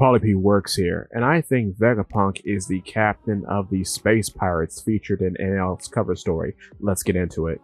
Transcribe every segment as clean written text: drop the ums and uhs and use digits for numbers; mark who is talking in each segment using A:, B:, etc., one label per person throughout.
A: Polyp works here, and I think Vegapunk is the captain of the space pirates featured in NL's cover story. Let's get into it.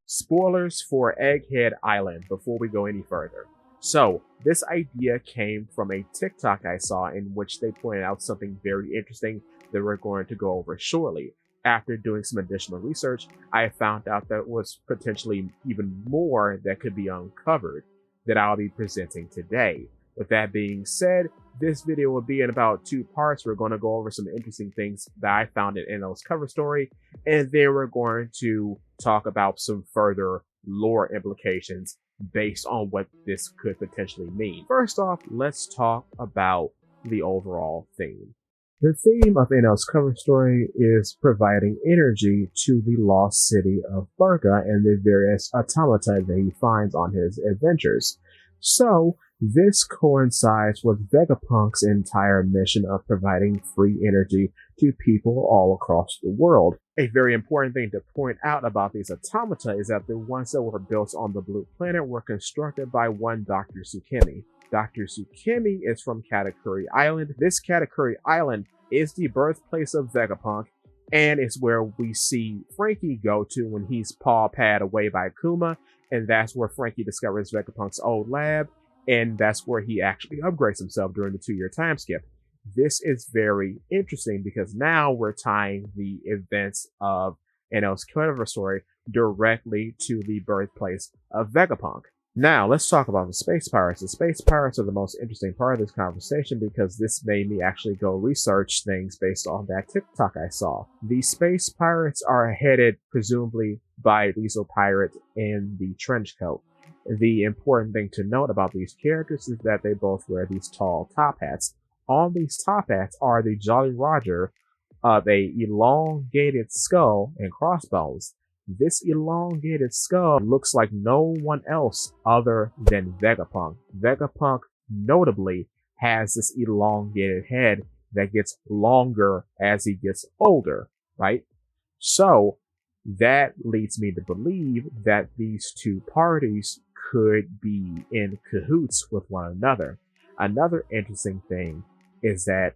A: Spoilers for Egghead Island before we go any further. So, this idea came from a TikTok I saw in which they pointed out something very interesting that we're going to go over shortly. After doing some additional research, I found out that was potentially even more that could be uncovered that I'll be presenting today. With that being said, this video will be in about 2 parts. We're going to go over some interesting things that I found in NL's cover story, and then we're going to talk about some further lore implications based on what this could potentially mean. First off, let's talk about the overall theme. The theme of NL's cover story is providing energy to the lost city of Burka and the various automata that he finds on his adventures. So, this coincides with Vegapunk's entire mission of providing free energy to people all across the world. A very important thing to point out about these automata is that the ones that were built on the Blue Planet were constructed by one Dr. Tsukimi. Dr. Tsukimi is from Katakuri Island. This Katakuri Island is the birthplace of Vegapunk, and is where we see Frankie go to when he's paw-pad away by Kuma, and that's where Frankie discovers Vegapunk's old lab, and that's where he actually upgrades himself during the 2-year time skip. This is very interesting because now we're tying the events of NL's cover story directly to the birthplace of Vegapunk. Now, let's talk about the space pirates. The space pirates are the most interesting part of this conversation because this made me actually go research things based on that TikTok I saw. The space pirates are headed presumably by Weasel Pirate in the trench coat. The important thing to note about these characters is that they both wear these tall top hats. On these top hats are the Jolly Roger of a elongated skull and crossbones. This elongated skull looks like no one else other than Vegapunk. Vegapunk notably has this elongated head that gets longer as he gets older, right? So that leads me to believe that these two parties could be in cahoots with one another. Another interesting thing is that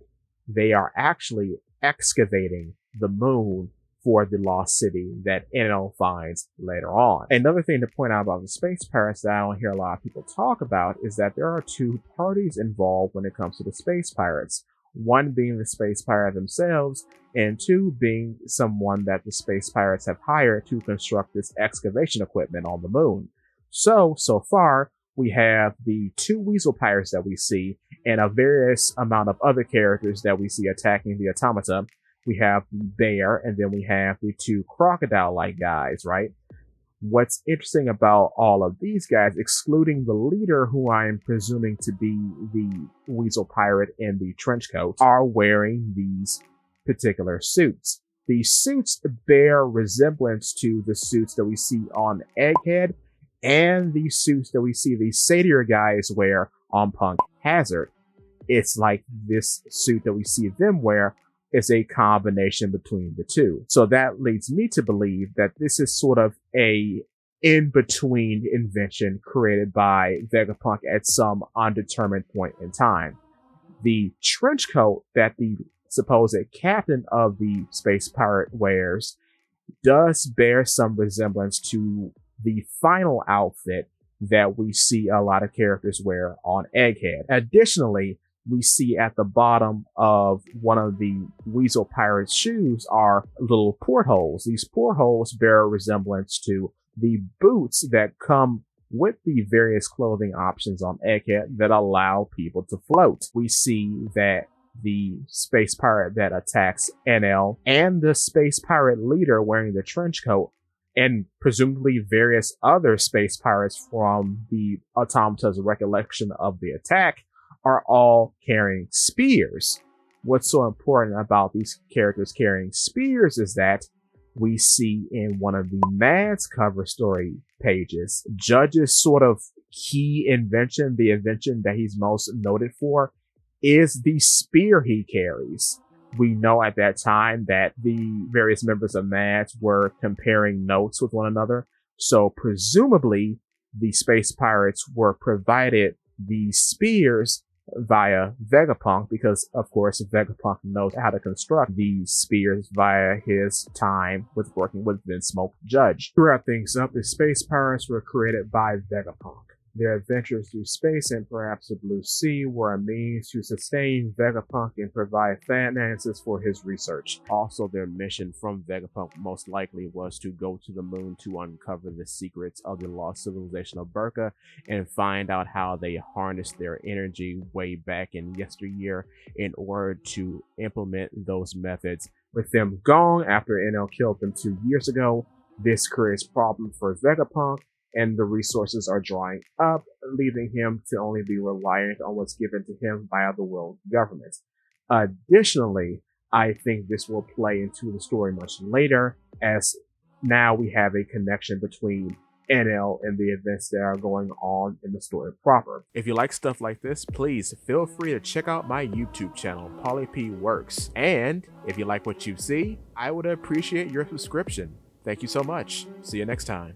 A: they are actually excavating the moon for the lost city that NL finds later on. Another thing to point out about the space pirates that I don't hear a lot of people talk about is that there are 2 parties involved when it comes to the space pirates. One being the space pirate themselves, and 2 being someone that the space pirates have hired to construct this excavation equipment on the moon. So far, we have the 2 Weasel Pirates that we see, and a various amount of other characters that we see attacking the automata. We have Bear, and then we have the 2 crocodile-like guys, right? What's interesting about all of these guys, excluding the leader, who I am presuming to be the Weasel Pirate in the trench coat, are wearing these particular suits. These suits bear resemblance to the suits that we see on Egghead, and the suits that we see the Satyr guys wear on Punk Hazard. It's like this suit that we see them wear is a combination between the 2. So that leads me to believe that this is sort of a in-between invention created by Vegapunk at some undetermined point in time. The trench coat that the supposed captain of the space pirate wears does bear some resemblance to the final outfit that we see a lot of characters wear on Egghead. Additionally, we see at the bottom of one of the Weasel Pirate's shoes are little portholes. These portholes bear a resemblance to the boots that come with the various clothing options on Egghead that allow people to float. We see that the space pirate that attacks NL and the space pirate leader wearing the trench coat, and presumably various other space pirates from the automata's recollection of the attack, are all carrying spears. What's so important about these characters carrying spears is that we see in one of the Mad's cover story pages, Judge's sort of key invention, the invention that he's most noted for, is the spear he carries. We know at that time that the various members of Mads were comparing notes with one another, so presumably the space pirates were provided the spears via Vegapunk because, of course, Vegapunk knows how to construct these spears via his time with working with Vinsmoke Judge. To wrap things up, the space pirates were created by Vegapunk. Their adventures through space and perhaps the Blue Sea were a means to sustain Vegapunk and provide finances for his research. Also, their mission from Vegapunk most likely was to go to the moon to uncover the secrets of the lost civilization of Burka and find out how they harnessed their energy way back in yesteryear in order to implement those methods. With them gone after NL killed them 2 years ago, this creates problems for Vegapunk, and the resources are drying up, leaving him to only be reliant on what's given to him by the world government. Additionally, I think this will play into the story much later, as now we have a connection between NL and the events that are going on in the story proper. If you like stuff like this, please feel free to check out my YouTube channel, PollyP Works. And if you like what you see, I would appreciate your subscription. Thank you so much. See you next time.